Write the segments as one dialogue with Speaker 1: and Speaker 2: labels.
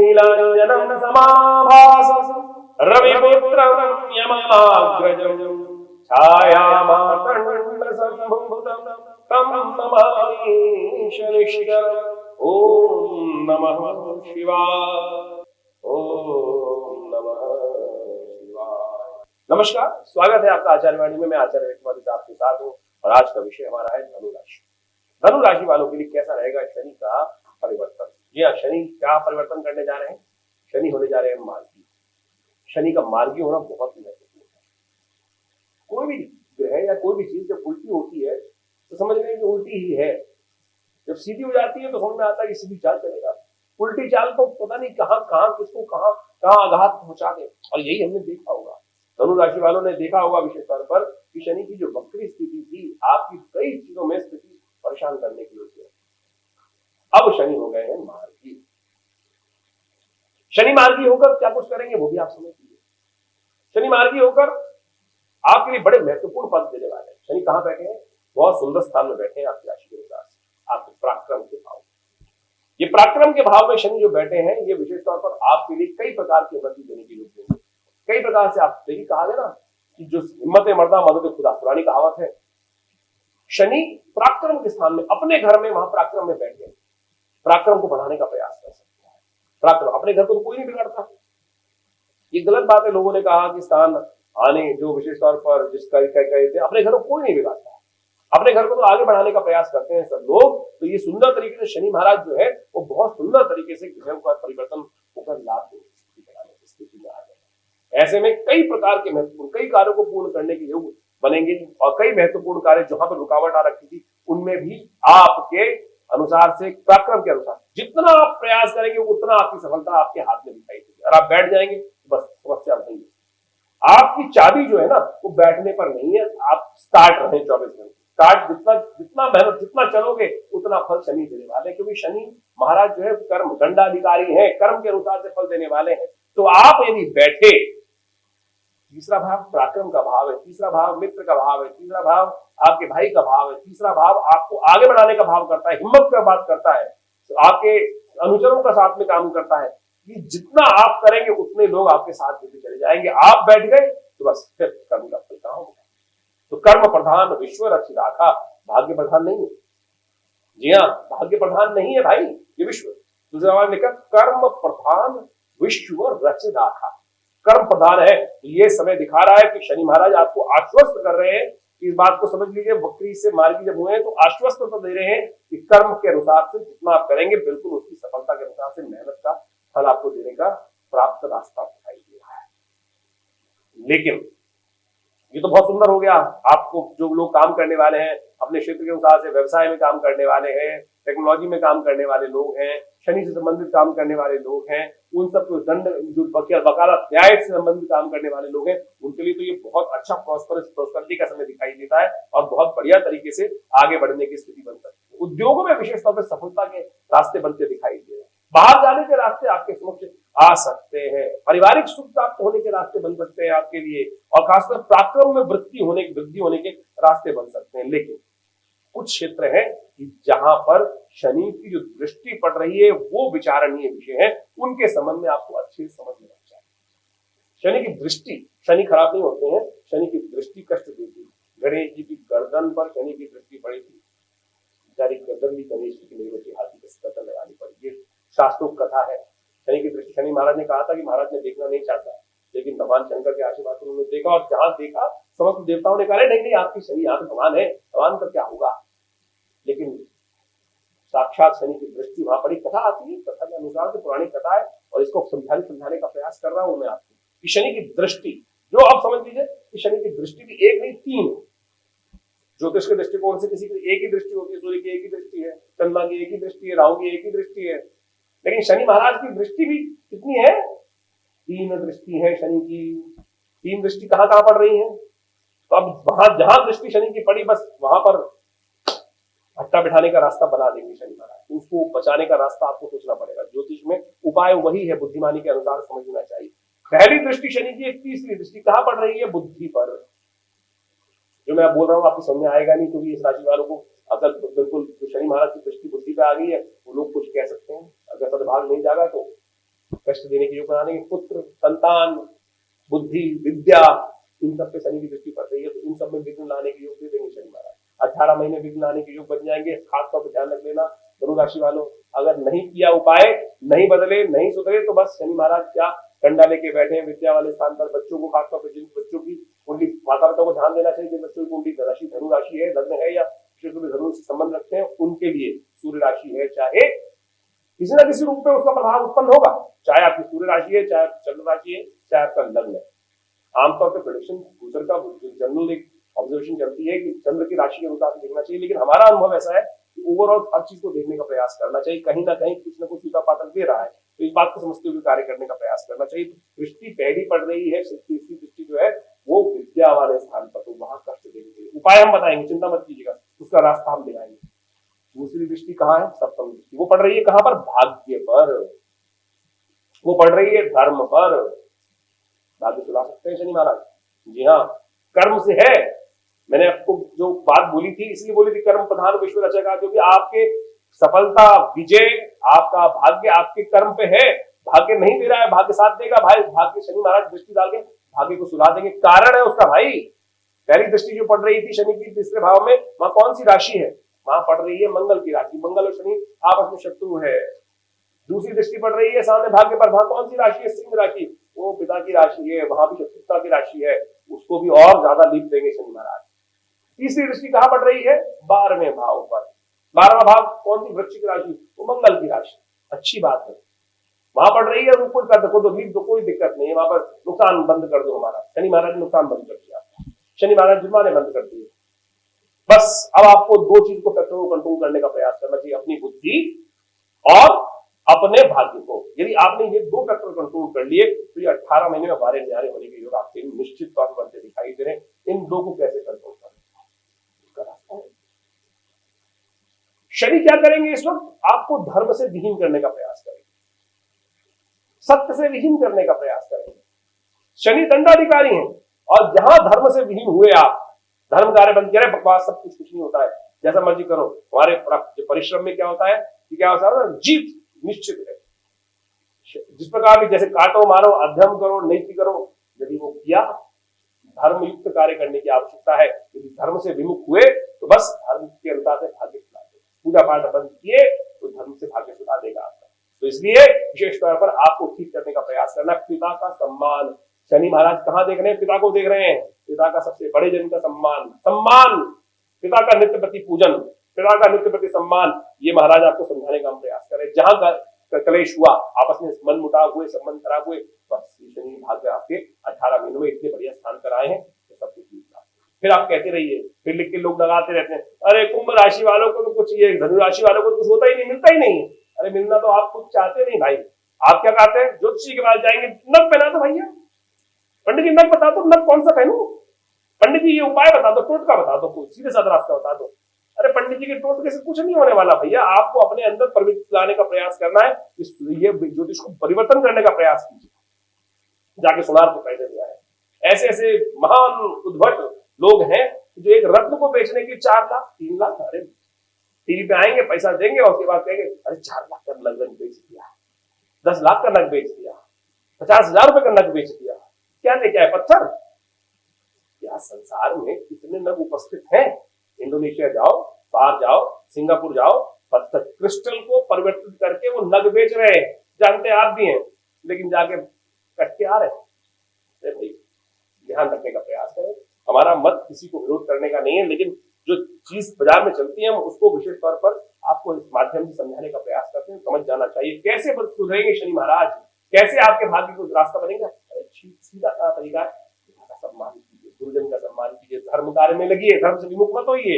Speaker 1: नीलांजनं समाभासं रविपुत्रं यमाग्रजं छायामातण्डसम्भूतं तं नमामि शनिश्चरम्। ओम नमः शिवाय। ओम नमः शिवाय। नमस्कार, स्वागत है आपका आचार्यवाणी में। मैं आचार्य विक्रमादित्य आपके साथ हूँ और आज का विषय हमारा है धनु राशि। धनु राशि वालों के लिए कैसा रहेगा शनि का परिवर्तन। जी हाँ, शनि क्या परिवर्तन करने जा रहे हैं? शनि होने जा रहे हैं मार्गी। शनि का मार्गी होना बहुत ही महत्वपूर्ण है। कोई भी ग्रह या कोई भी चीज जब उल्टी होती है तो समझ लें कि उल्टी ही है। जब सीधी हो जाती है तो समझ में आता है कि सीधी चाल चलेगा। उल्टी चाल तो पता नहीं कहां कहां किसको कहां कहां आघात पहुंचा दे। और यही हमने देखा होगा, धनु राशि वालों ने देखा होगा विशेष तौर पर कि शनि की जो वक्री स्थिति थी आपकी कई चीजों में स्थिति परेशान करने की वजह से अब शनि हो गए हैं मार्गी। शनि मार्गी होकर क्या कुछ करेंगे वो भी आप समझ लीजिए। शनि मार्गी होकर आपके लिए बड़े महत्वपूर्ण पद देने वाले हैं। शनि कहां बैठे हैं? बहुत सुंदर स्थान में बैठे हैं आपकी राशि के अनुसार से, आपके पराक्रम के भाव। ये पराक्रम के भाव में शनि जो बैठे हैं ये विशेष तौर पर आपके लिए कई प्रकार की वृद्धि देने की रूप देंगे। कई प्रकार से आप देखिए, कहा गया ना कि जो हिम्मत मर्दा मदद खुदा, पुरानी कहावत है। शनि पराक्रम के स्थान में अपने घर में वहां पराक्रम में बैठे पराक्रम को बढ़ाने का प्रयास कर सकते हैं। पराक्रम अपने घर को तो कोई नहीं बिगाड़ता। ये गलत बात है। लोगों ने कहा कि स्थान आने जो विशेष तौर पर जिसका कहे थे अपने घर को कोई नहीं बिगाड़ता। अपने घर को तो आगे बढ़ाने का प्रयास करते हैं सब लोग। तो ये सुंदर तरीके से शनि महाराज जो है वो बहुत सुंदर तरीके से ग्रहों का परिवर्तन होकर लाभ देने की स्थिति में आ गए। ऐसे में कई प्रकार के महत्वपूर्ण कई कार्यों को पूर्ण करने के योग बनेंगे और कई महत्वपूर्ण कार्य जहां पर रुकावट आ रखी थी उनमें भी आपके अनुसार से पराक्रम के अनुसार जितना आप प्रयास करेंगे उतना आपकी सफलता आपके हाथ में दिखाई देगी। और आप बैठ जाएंगे बस समस्या नहीं है। आपकी चाबी जो है ना वो बैठने पर नहीं है। आप स्टार्ट रहे 24 घंटे स्टार्ट जितना मेहनत जितना चलोगे उतना फल शनि देने वाले, क्योंकि शनि महाराज जो है कर्म दंडाधिकारी हैं, कर्म के अनुसार से फल देने वाले हैं। तो आप यदि बैठे, तीसरा भाव पराक्रम का भाव है, तीसरा भाव मित्र का भाव है, तीसरा भाव आपके भाई का भाव है, तीसरा भाव आपको आगे बढ़ाने का भाव करता है, हिम्मत का बात करता है, तो आपके अनुचरों का साथ में काम करता है कि जितना आप करेंगे उतने लोग आपके साथ देते चले जाएंगे। आप बैठ गए तो बस फिर कर्म का फल कहां होगा। तो कर्म प्रधान विश्व रचि राखा, भाग्य प्रधान नहीं है। जी हाँ, भाग्य प्रधान नहीं है भाई ये विश्व। दूसरा बार लिखा कर्म प्रधान विश्व रचि राखा, कर्म प्रधान है। तो ये समय दिखा रहा है कि शनि महाराज आपको आश्वस्त कर रहे हैं कि इस बात को समझ लीजिए। वक्री से मार्गी जब हुए हैं तो आश्वस्त तो दे रहे हैं कि कर्म के अनुसार से जितना आप करेंगे बिल्कुल उसकी सफलता के अनुसार से मेहनत का फल आपको देने का प्राप्त रास्ता दिखाई दे रहा है। लेकिन ये तो बहुत सुंदर हो गया। आपको जो लोग काम करने वाले हैं अपने क्षेत्र के अनुसार से, व्यवसाय में काम करने वाले हैं, टेक्नोलॉजी में काम करने वाले लोग हैं, शनि से संबंधित काम करने वाले लोग हैं, उन सबको दंड जो वकालत न्याय से संबंधित काम करने वाले लोग हैं, उनके लिए तो ये बहुत अच्छा प्रॉस्पेरिटी का समय दिखाई देता है और बहुत बढ़िया तरीके से आगे बढ़ने की स्थिति बन सकती है। उद्योगों में विशेष तौर पर सफलता के रास्ते बनते दिखाई दे रहे हैं। बाहर जाने के रास्ते आपके समक्ष आ सकते हैं। पारिवारिक सुख प्राप्त होने के रास्ते बन सकते हैं आपके लिए और खासकर पराक्रम में वृद्धि होने के रास्ते बन सकते हैं। लेकिन कुछ क्षेत्र है कि जहां पर शनि की जो दृष्टि पड़ रही है वो विचारणीय विषय है, उनके संबंध में आपको अच्छे से समझ लेना चाहिए। शनि की दृष्टि, शनि खराब नहीं होते हैं, शनि की दृष्टि कष्ट देती है। गणेश जी की गर्दन पर शनि की दृष्टि पड़ी थी, बेचारी गर्दन भी गणेश जी की नहीं बची, हाथी की गर्दन लगानी पड़ी। ये शास्त्रों कथा है। शनि की दृष्टि, शनि महाराज ने कहा था कि महाराज ने देखना नहीं चाहता, लेकिन भगवान शंकर के आशीर्वाद से उन्होंने देखा और जहां देखा समस्त देवताओं ने कहा नहीं नहीं आपकी शनि यहाँ तो भगवान है, भगवान का क्या होगा। लेकिन साक्षात शनि की दृष्टि वहां पड़ी। कथा आती है, कथा के अनुसार से पुरानी कथा है और इसको समझाने का प्रयास कर रहा हूं मैं आपको कि शनि की दृष्टि जो आप समझ लीजिए कि शनि की दृष्टि भी एक नहीं तीन है। ज्योतिष के दृष्टिकोण से किसी की एक ही दृष्टि होती है, सूर्य की एक ही दृष्टि है, चंद्रमा की एक ही दृष्टि है, राहु की एक ही दृष्टि है। लेकिन शनि महाराज की दृष्टि भी कितनी है? तीन दृष्टि है शनि की। तीन दृष्टि कहां कहां पड़ रही है? तो अब वहां जहां दृष्टि शनि की पड़ी बस वहां पर भट्टा बिठाने का रास्ता बना देंगे शनि महाराज। उसको बचाने का रास्ता आपको सोचना पड़ेगा। ज्योतिष में उपाय वही है, बुद्धिमानी के अनुसार समझना चाहिए। पहली दृष्टि शनि की, एक तीसरी दृष्टि कहां पड़ रही है? बुद्धि पर। जो मैं बोल रहा हूँ आपको समझ में आएगा नहीं, क्योंकि इस राशि वालों को अगर बिल्कुल शनि महाराज की दृष्टि बुद्धि पे आ गई है वो लोग कुछ कह सकते हैं, अगर सदभाग नहीं जागा तो कष्ट देने के योग बना देंगे, पुत्र, संतान, बुद्धि, विद्या, इन सब पे शनि की दृष्टि पड़ रही है, तो इन सब में विघ्न लाने के योग दे देंगे शनि महाराज। 18 महीने विघ्न लाने के योग बन जाएंगे। खासतौर पर ध्यान रख लेना धनु राशि वालों, अगर नहीं किया उपाय, नहीं बदले, नहीं सुधरे, तो बस शनि महाराज क्या डंडा लेके बैठे हैं विद्या वाले स्थान पर। बच्चों को, खासतौर पर जिन बच्चों की कुंडली, माता पिता को ध्यान देना चाहिए जिन बच्चों की कुंडली राशि धनु राशि है, लग्न है या विशेष रूप से धनु से संबंध रखते हैं, उनके लिए सूर्य राशि है, चाहे किसी न किसी रूप में उसका प्रभाव उत्पन्न होगा, चाहे आपकी सूर्य राशि है, चाहे चंद्र राशि है, चाहे आपका लग्न है। आमतौर पर प्रेडिक्शन फ्यूचर का जनरल एक ऑब्जर्वेशन चलती है कि चंद्र की राशि के अनुसार देखना चाहिए, लेकिन हमारा अनुभव ऐसा है कि ओवरऑल हर चीज को देखने का प्रयास करना चाहिए। कहीं ना कहीं कुछ ना कुछ सूखा पातक दे रहा है, तो इस बात को समझते हुए कार्य करने का प्रयास करना चाहिए। दृष्टि पहली पड़ रही है, तीसरी दृष्टि जो है वो विद्या वाले स्थान पर, तो वहां कष्ट देंगे। उपाय हम बताएंगे, चिंता मत कीजिएगा, उसका रास्ता हम दिखाएंगे। दूसरी दृष्टि कहाँ है? सप्तम दृष्टि। वो पड़ रही है कहां पर? भाग्य पर। वो पड़ रही है धर्म पर। भाग्य सुला सकते हैं शनि महाराज? जी हाँ, कर्म से है। मैंने आपको जो बात बोली थी इसलिए बोली थी कर्म प्रधान विश्व रचेगा, क्योंकि आपके सफलता, विजय, आपका भाग्य आपके कर्म पे है। भाग्य नहीं दे रहा है, भाग्य साथ देगा भाई। भाग्य शनि महाराज दृष्टि डाल के भाग्य को सुला देंगे। कारण है उसका भाई। पहली दृष्टि जो पड़ रही थी शनि की तीसरे भाव में, वहां कौन सी राशि है? वहां पड़ रही है मंगल की राशि। मंगल और शनि आपस में शत्रु है। दूसरी दृष्टि पड़ रही है सामने भाग्य पर, वहां कौन सी राशि है? सिंह राशि, वो पिता की राशि है, वहां भी शत्रुता की राशि है, उसको भी और ज्यादा लीप देंगे शनि महाराज। तीसरी दृष्टि कहां पड़ रही है? 12वें भाव पर। 12वां भाव कौन सी? वृश्चिक राशि, वो मंगल की राशि। अच्छी बात है, वहां पड़ रही है, रुको कर दो, तो लीप दो, कोई दिक्कत नहीं है। वहां पर नुकसान बंद कर दो हमारा। शनि महाराज ने नुकसान बंद कर दिया, शनि महाराज जुर्माने बंद कर दिए। बस अब आपको दो चीज को फैक्टर को कंट्रोल करने का प्रयास करना चाहिए, अपनी बुद्धि और अपने भाग्य को। यदि आपने ये दो फैक्टर कंट्रोल कर लिए तो ये 18 महीने में बारे न्यारे होने के योग आपके निश्चित तौर पर बनते दिखाई दे रहे हैं। इन दो को कैसे कंट्रोल करें, इसका रास्ता है। शनि क्या करेंगे इस वक्त? आपको धर्म से विहीन करने का प्रयास करेंगे, सत्य से विहीन करने का प्रयास करेंगे। शनि दंडाधिकारी हैं, और जहां धर्म से विहीन हुए आप, धर्म कार्य बंद करें, बकवास सब कुछ नहीं होता है, जैसा मर्जी करो। हमारे परिश्रम में क्या होता है कि क्या होता है? जीत निश्चित है। जिस प्रकार भी, जैसे काटो मारो, अध्ययन करो, नीति करो, यदि वो किया, धर्म युक्त कार्य करने की आवश्यकता है। यदि धर्म से विमुख हुए तो बस धर्म के अनुसार से भाग्य सुना देगा। पूजा पाठ बंद किए तो धर्म से भाग्य सुना देगा आपका। तो इसलिए विशेष तौर पर आपको ठीक करने का प्रयास करना। पिता का सम्मान, शनि महाराज कहां देख रहे हैं? पिता को देख रहे हैं। पिता का सबसे बड़े जन का सम्मान, पिता का नित्य प्रति पूजन, पिता का नित्य प्रति सम्मान, ये महाराज आपको समझाने का हम प्रयास करें। जहां कलेश हुआ, आपस में मन मुटाव हुए, संबंध खराब हुए, बस शनि भाग्य आपके 18 महीनों में इतने बढ़िया स्थान पर आए हैं तो सब कुछ। फिर आप कहते रहिए, फिर लिख के लोग लगाते रहते हैं, अरे कुंभ राशि वालों को तो कुछ, ये धनु राशि वालों को तो कुछ होता ही नहीं, मिलता ही नहीं है। अरे मिलना तो आप कुछ चाहते नहीं भाई। आप क्या कहते हैं? ज्योतिषी के पास जाएंगे, नग पहना दो भैया, पंडित जी नग बता दो, नग कौन सा पहनू? पंडित जी ये उपाय बता दो, टोटका बता दो, कोई सीधे साधा रास्ता बता दो। अरे पंडित जी के टोटके से कुछ नहीं होने वाला भैया। आपको अपने अंदर प्रवृत्ति लाने का प्रयास करना है, ये ज्योतिष को परिवर्तन करने का प्रयास कीजिए। जाके सुनार को पैसे दिया है। ऐसे ऐसे महान उद्भट लोग हैं जो एक रत्न को बेचने के लिए 4 लाख 3 लाख, अरे टीवी पे आएंगे, पैसा देंगे और उसके बाद कहेंगे अरे 4 लाख का नग बेच दिया, 10 लाख का नग बेच दिया, 50,000 रुपए का नग बेच दिया। क्या लेके आए? पत्थर? क्या संसार में कितने नग उपस्थित हैं? इंडोनेशिया जाओ, बाहर जाओ, सिंगापुर जाओ, पत्थर क्रिस्टल को परिवर्तित करके वो नग बेच रहे हैं। जानते आप भी हैं, लेकिन जाके कट के आ रहे हैं। भाई ध्यान रखने का प्रयास करें। हमारा मत किसी को विरोध करने का नहीं है, लेकिन जो चीज बाजार में चलती है हम उसको विशेष तौर पर आपको इस माध्यम से समझाने का प्रयास करते हैं। समझ जाना चाहिए कैसे सुधरेंगे शनि महाराज, कैसे आपके भाग्य को रास्ता बनेगा। सीधा तरीका है, सम्मान कीजिए, गुरुजन का सम्मान कीजिए, धर्म कार्य में लगिए, धर्म से विमुख मत होइए।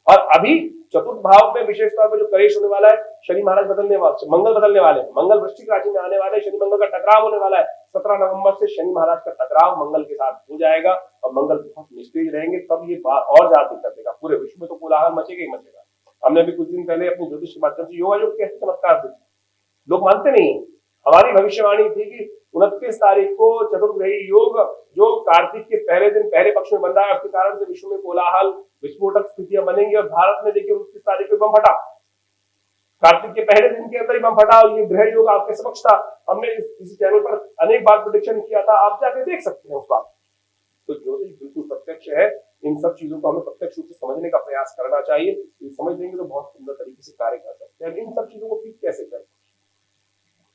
Speaker 1: और अभी चतुर्थ भाव में विशेष तौर पर जो कलेश होने वाला है, शनि महाराज बदलने वाले, मंगल बदलने वाले, मंगल वृश्चिक राशि में आने वाले, शनि मंगल का टकराव होने वाला है। 17 नवंबर से शनि महाराज का टकराव मंगल के साथ हो जाएगा और मंगल बहुत निस्तेज रहेंगे। तब ये बात और ज्यादा दिक्कत देगा, पूरे विश्व में तो कोलाहल मचेगा ही मचेगा। हमने भी कुछ दिन पहले अपने ज्योतिष के माध्यम से योगा योग कैसे चमत्कार थे, लोग मानते नहीं। हमारी भविष्यवाणी थी कि 29 तारीख को चतुर्ग्रही योग जो कार्तिक के पहले दिन पहले पक्ष में बन रहा है, उसके कारण से विश्व में कोलाहल, विस्फोटक स्थितियां बनेंगी। और भारत में देखिए 29 तारीख को बम फटा, कार्तिक के पहले दिन के अंदर ही बम फटा, ये ग्रह योग आपके समक्ष था। हमने इस चैनल पर अनेक बार प्रेडिक्शन किया था, आप जाके देख सकते हैं उस बात। तो ज्योतिष बिल्कुल प्रत्यक्ष है, इन सब चीजों को हमें प्रत्यक्ष रूप से समझने का प्रयास करना चाहिए। ये समझ लेंगे तो बहुत सुंदर तरीके से कार्य कर सकते हैं। इन सब चीजों को ठीक कैसे करें,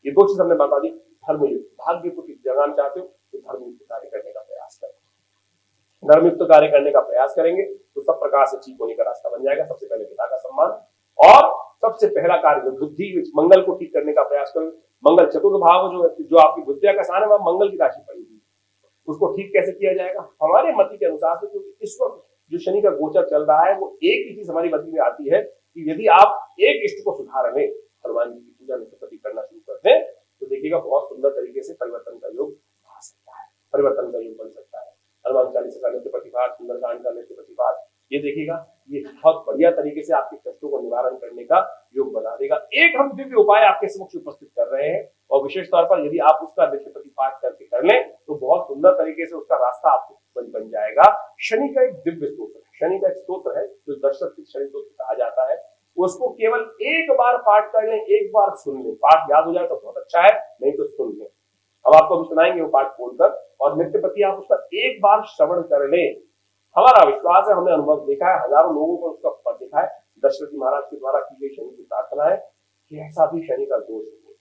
Speaker 1: ये दो चीज हमने बता दी। धर्मयुक्त, भाग्य को ठीक जगाना चाहते हो तो धर्मयुक्त कार्य करने का प्रयास करें। धर्मयुक्त कार्य करने का प्रयास करेंगे तो सब प्रकार से ठीक होने का रास्ता बन जाएगा। सबसे पहले पिता का सम्मान, और सबसे पहला कार्य बुद्धि मंगल को ठीक करने का प्रयास करें। मंगल चतुर्थ भाव जो आपकी बुद्धिया का स्थान है, वह मंगल की राशि पड़ी हुई, उसको ठीक कैसे किया जाएगा? हमारे मति के अनुसार से, क्योंकि इस वक्त जो शनि का गोचर चल रहा है, वो एक ही चीज हमारी मति में आती है कि यदि आप एक इष्ट को सुधार लें, हनुमान जी की पूजा निष्पत्ति करना शुरू कर दें, तो देखिएगा बहुत सुंदर तरीके से परिवर्तन का योग आ सकता है, परिवर्तन का योग बन सकता है। हनुमान चालीसा का नित्य प्रतिपाठ, सुंदरकांड का नित्य प्रतिपाठ, ये देखिएगा ये बहुत बढ़िया तरीके से आपके कष्टों को निवारण करने का योग बना देगा। एक हम दिव्य उपाय आपके समक्ष उपस्थित कर रहे हैं, और विशेष तौर पर यदि आप उसका नित्य प्रतिपाठ करके कर लें तो बहुत सुंदर तरीके से उसका रास्ता आपको बन जाएगा। शनि का एक दिव्य स्तोत्र है, शनि का एक स्तोत्र है जो दशरथ शनि स्तोत्र कहा जाता है। उसको केवल एक बार पाठ कर लें, एक बार सुन लें, पाठ याद हो जाए तो बहुत अच्छा है, नहीं तो सुन लें। अब आपको हम सुनाएंगे वो पाठ खोलकर, और नित्य प्रति आप उसका एक बार श्रवण कर लें। हमारा विश्वास है, हमने अनुभव देखा है, हजारों लोगों को उसका फल देखा है। दशरथ महाराज के द्वारा की गई शनि की प्रार्थना है कि ऐसा भी शनि का दोष हो,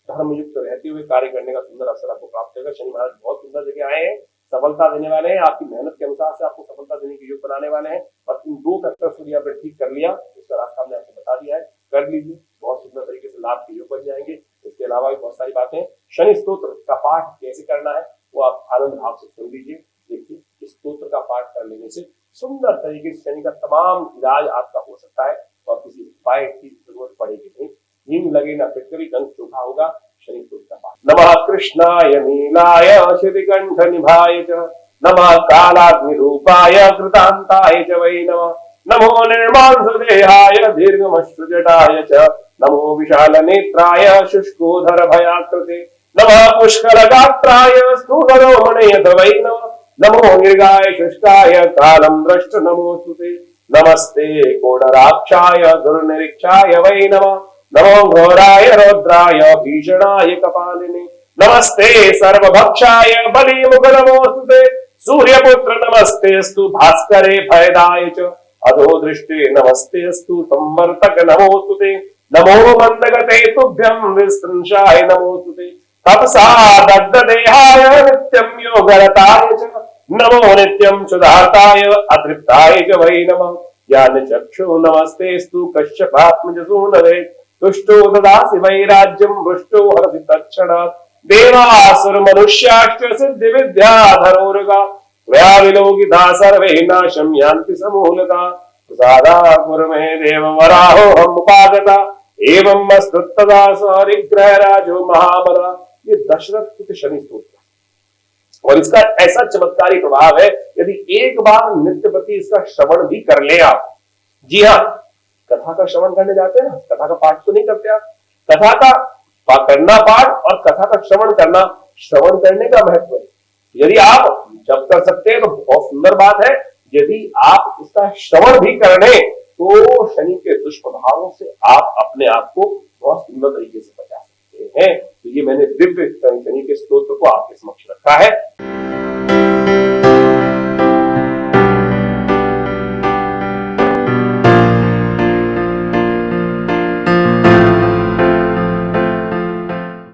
Speaker 1: धर्मयुक्त रहते हुए कार्य करने का सुंदर अवसर आपको प्राप्त होगा। शनि महाराज बहुत सुंदर जगह आए हैं, सफलता देने वाले हैं, आपकी मेहनत के अनुसार से आपको सफलता देने के योग बनाने वाले हैं। और इन दो फैक्टर्स को आपने ठीक कर लिया, उसका रास्ता हमने आपको बता दिया है, कर लीजिए, बहुत सुंदर तरीके से लाभ के योग बन जाएंगे। इसके अलावा भी बहुत सारी बातें, शनि स्तोत्र का पाठ कैसे करना है वो आप आनंद भाव से सुन लीजिए। देखिए, इस स्तोत्र का पाठ कर लेने से सुंदर तरीके से शनि का तमाम इलाज आपका हो सकता है, और किसी उपाय की जरूरत पड़ेगी नहीं। नींद लगे ना फिटकरी, दंत चोखा होगा। शनि स्तोत्र का पाठ। नमः कृष्णाय नीलाय श्रीकंठ निभाय च, नमः कालाग्निरूपाय कृतांताय च वै नमः। नमो निर्मांसदेहाय दीर्घमश्रुजटाय च, नमो विशाल नेत्राय शुष्कोधर भयाकृते, नमः पुष्कलगात्राय स्थूलरोमणयथ वै नमः। नमो निर्गाय शुष्काय कालं द्रष्ट नमोस्तुते, नमस्ते कोडराक्षाय दुर्निरीक्षाय वै नमः। नमो घोराय रौद्राय भीषणाय कपालिने, नमस्ते सर्वभक्षाय बलिमुख नमोस्तुते, सूर्यपुत्र नमस्तेस्तु भास्करे भयदाय च, अधो दृष्टे नमस्तेस्तु संवर्तक नमोस्तुते, नमो मंदगते तुभ्यं विस्त्रंशाय नमोस्तुते, तपसा दग्धदेहाय नित्यं योगरताय च, नमो नित्यं सुधार्ताय अतृप्ताय च वै नमः। ज्ञानचक्षु नमस्तेस्तु कश्यपात्मज सूनवे, तुष्टो ददासि वै राज्यं हृष्टो हरसि तत्क्षणात्, देवासुर मनुष्याश्च सिद्धि विद्याधरोर्गा, त्वया विलोकिता सर्वे नाशं यान्ति समूलता, प्रसादा कुर्मे देववराहोऽहम् उपागता, एवं मस्तुत्तदा सरिग्रह राजो महाबला। ये दशरथ के शनि स्तोत्र, और इसका ऐसा चमत्कारी प्रभाव है, यदि एक बार नित्य प्रति इसका श्रवण भी कर ले आप। जी हाँ, कथा का श्रवण करने जाते हैं ना, कथा का पाठ तो नहीं करते आप, कथा का करना पाठ और कथा का श्रवण करना, श्रवण करने का महत्व है। यदि आप जब कर सकते हैं तो बहुत सुंदर बात है, यदि आप इसका श्रवण भी कर लें तो शनि के दुष्प्रभावों से आप अपने आप को बहुत सुंदर तरीके से बचा सकते हैं। तो ये मैंने दिव्य शनि के स्तोत्र को आपके समक्ष रखा है।